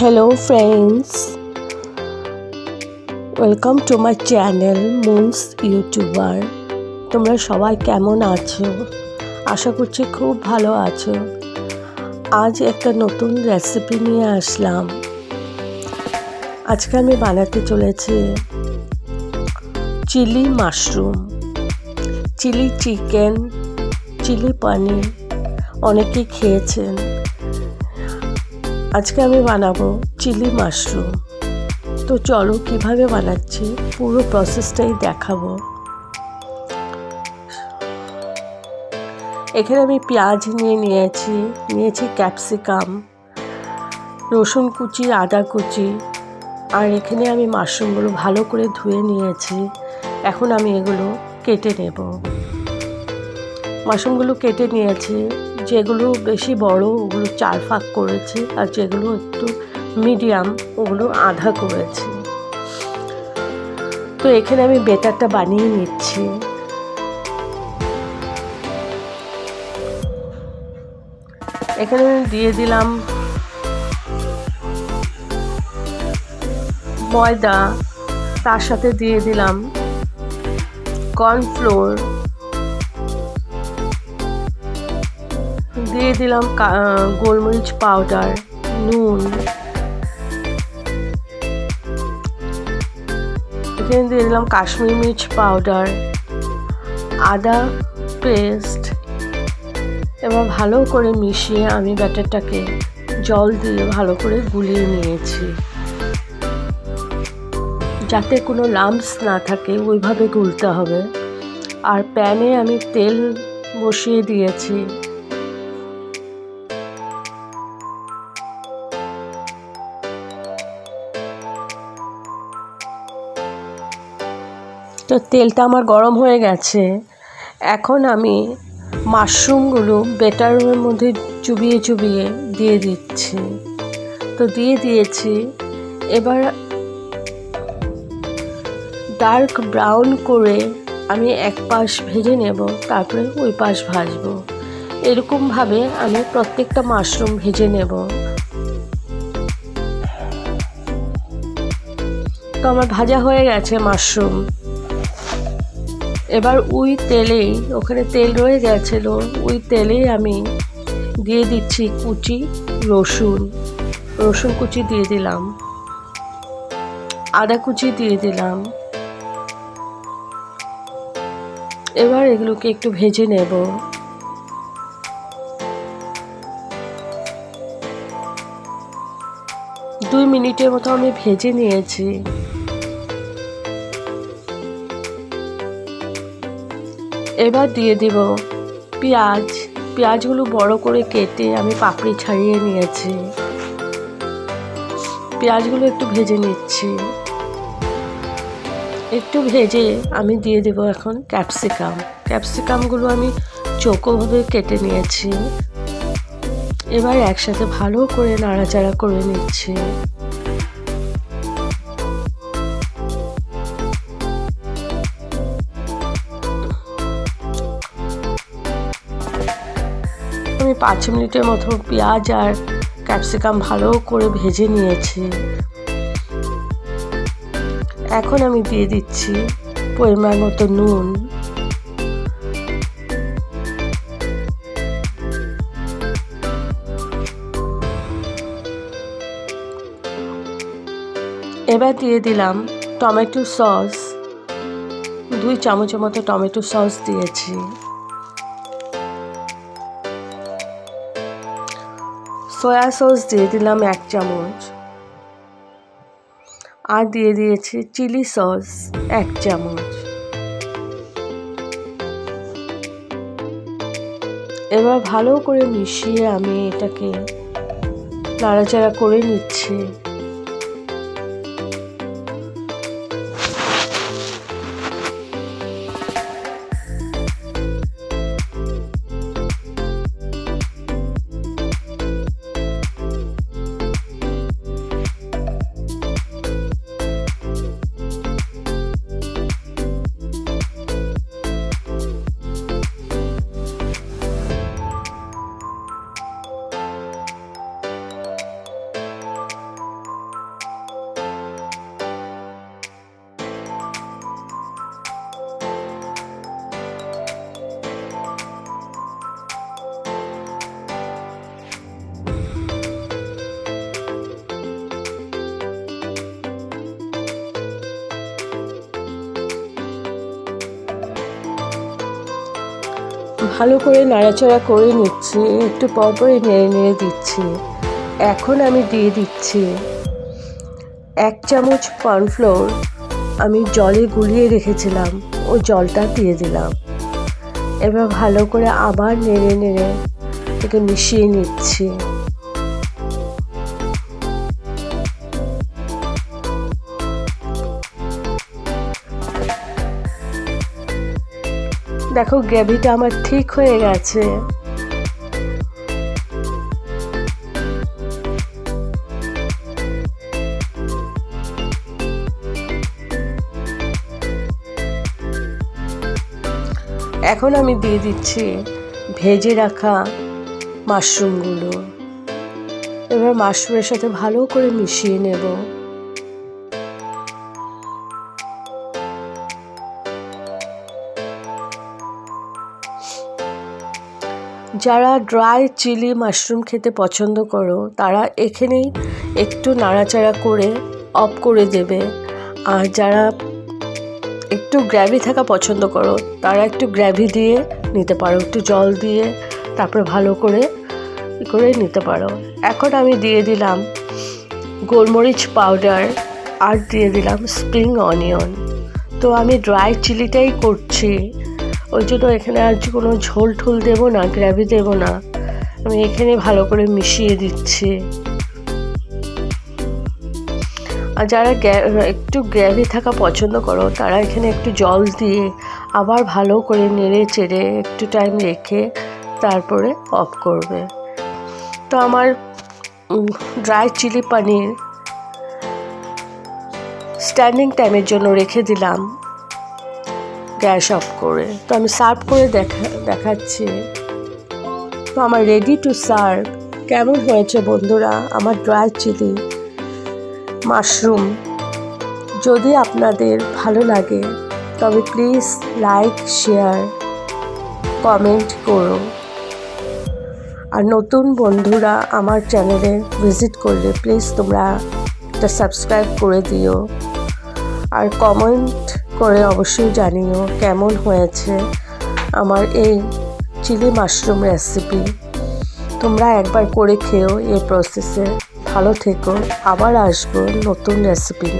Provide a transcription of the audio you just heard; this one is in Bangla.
Hello friends, welcome to my channel Moons YouTuber। তোমরা সবাই কেমন আছো? আশা করছি খুব ভালো আছো। আজ একটা নতুন রেসিপি নিয়ে আসলাম। আজকে আমি বানাতে চলেছি chilli mushroom, chilli chicken, chilli paneer অনেকেই খেয়েছেন। আজকে আমি বানাবো চিলি মাশরুম। তো চলো কিভাবে বানাচ্ছি পুরো প্রসেসটাই দেখাবো। এখানে আমি পেঁয়াজ নিয়েছি ক্যাপসিকাম, রসুন কুচি, আদা কুচি, আর এখানে আমি মাশরুমগুলো ভালো করে ধুয়ে নিয়েছি। এখন আমি এগুলো কেটে নেব। মাশরুমগুলো কেটে নিয়েছি, যেগুলো বেশি বড় ওগুলো 4 ভাগ করেছি, আর যেগুলো একটু মিডিয়াম ওগুলো আধা করেছি। তো এখানে আমি বেটারটা বানিয়ে নিচ্ছি। এখানে দিয়ে দিলাম ময়দা, তার সাথে দিয়ে দিলাম কর্নফ্লোর, দিয়ে দিলাম গোলমরিচ পাউডার, নুন, এখানে দিয়ে দিলাম কাশ্মীরি মির্চ পাউডার, আদা পেস্ট। এবার ভালো করে মিশিয়ে আমি ব্যাটারটাকে জল দিয়ে ভালো করে গুলিয়ে নিয়েছি, যাতে কোনো লাম্পস না থাকে ওইভাবে গুলতে হবে। আর প্যানে আমি তেল বসিয়ে দিয়েছি। তো তেলটা আমার গরম হয়ে গেছে। এখন আমি মাশরুমগুলো বেটারের মধ্যে চুবিয়ে চুবিয়ে দিয়ে দিচ্ছি। তো দিয়ে দিয়েছি। এবার ডার্ক ব্রাউন করে আমি এক পাশ ভেজে নেব, তারপরে ওই পাশ ভাজবো। এরকমভাবে আমি প্রত্যেকটা মাশরুম ভেজে নেব। তো আমার ভাজা হয়ে গেছে মাশরুম। এবার ওই তেলেই, ওখানে তেল রয়ে গেছিল, ওই তেলেই আমি দিয়ে দিচ্ছি কুচি রসুন কুচি দিয়ে দিলাম, আদা কুচি দিয়ে দিলাম। এবার এগুলোকে একটু ভেজে নেব। দুই মিনিটের মতো আমি ভেজে নিয়েছি। এবার দিয়ে দিব পেঁয়াজগুলো বড় করে কেটে আমি পাপড়ি ছাড়িয়ে নিয়েছি। পেঁয়াজগুলো একটু ভেজে নিচ্ছি। একটু ভেজে আমি দিয়ে দেব এখন ক্যাপসিকামগুলো আমি চৌকোভাবে কেটে নিয়েছি। এবার একসাথে ভালো করে নাড়াচাড়া করে নিচ্ছি। আমি 5 মিনিটের মতো পেঁয়াজ আর ক্যাপসিকাম ভালো করে ভেজে নিয়েছি। এখন আমি দিয়ে দিচ্ছি পরিমাণ মতো নুন, এবার দিয়ে দিলাম টমেটো সস, 2 চামচের মতো টমেটো সস দিয়েছি। সয়া সস দিয়ে দিলাম 1 চামচ, আর দিয়ে দিয়েছি চিলি সস 1 চামচ। এবার ভালো করে মিশিয়ে আমি এটাকে নাড়াচাড়া করে নিচ্ছি। ভালো করে নাড়াচাড়া করে নিচ্ছি, একটু পরপরই নেড়ে নেড়ে দিচ্ছি। এখন আমি দিয়ে দিচ্ছি 1 চামচ কর্নফ্লোর, আমি জলে গুলিয়ে রেখেছিলাম, ওই জলটা দিয়ে দিলাম। এবার ভালো করে আবার নেড়ে নেড়ে একে মিশিয়ে নিচ্ছি। দেখো গ্রেভিটা আমার ঠিক হয়ে গেছে। এখন আমি দিয়ে দিচ্ছি ভেজে রাখা মাশরুমগুলো। এবার মাশরুমের সাথে ভালো করে মিশিয়ে নেব। যারা ড্রাই চিলি মাশরুম খেতে পছন্দ করো তারা এখানেই একটু নাড়াচাড়া করে অফ করে দেবে। আর যারা একটু গ্রেভি থাকা পছন্দ করো তারা একটু গ্রেভি দিয়ে নিতে পারো, একটু জল দিয়ে তারপরে ভালো করে নিতে পারো। এখন আমি দিয়ে দিলাম গোলমরিচ পাউডার আর দিয়ে দিলাম স্প্রিং অনিয়ন। তো আমি ড্রাই চিলিটাই করছি, ওই জন্য এখানে আর কোনো ঝোল ঠোল দেবো না, গ্রেভি দেবো না। আমি এখানে ভালো করে মিশিয়ে দিচ্ছি। আর যারা একটু গ্রেভি থাকা পছন্দ করো তারা এখানে একটু জল দিয়ে আবার ভালো করে নেড়ে চেড়ে একটু টাইম রেখে তারপরে অফ করবে। তো আমার ড্রাই চিলি পনির স্ট্যান্ডিং টাইমের জন্য রেখে দিলাম গ্যাস অফ করে। তো আমি সার্ভ করে দেখাচ্ছি। তো আমার রেডি টু সার্ভ। কেমন হয়েছে বন্ধুরা আমার ড্রাই চিলি মাশরুম? যদি আপনাদের ভালো লাগে তবে প্লিজ লাইক, শেয়ার, কমেন্ট করো। আর নতুন বন্ধুরা আমার চ্যানেলে ভিজিট করলে প্লিজ তোমরা একটা সাবস্ক্রাইব করে দিও। আর কমেন্ট করে অবশ্যই জানিও কেমন হয়েছে আমার এই চিলি মাশরুম রেসিপি। তোমরা একবার করে খেও এই প্রসেসে। ভালো থেকো, আবার আসবো নতুন রেসিপি।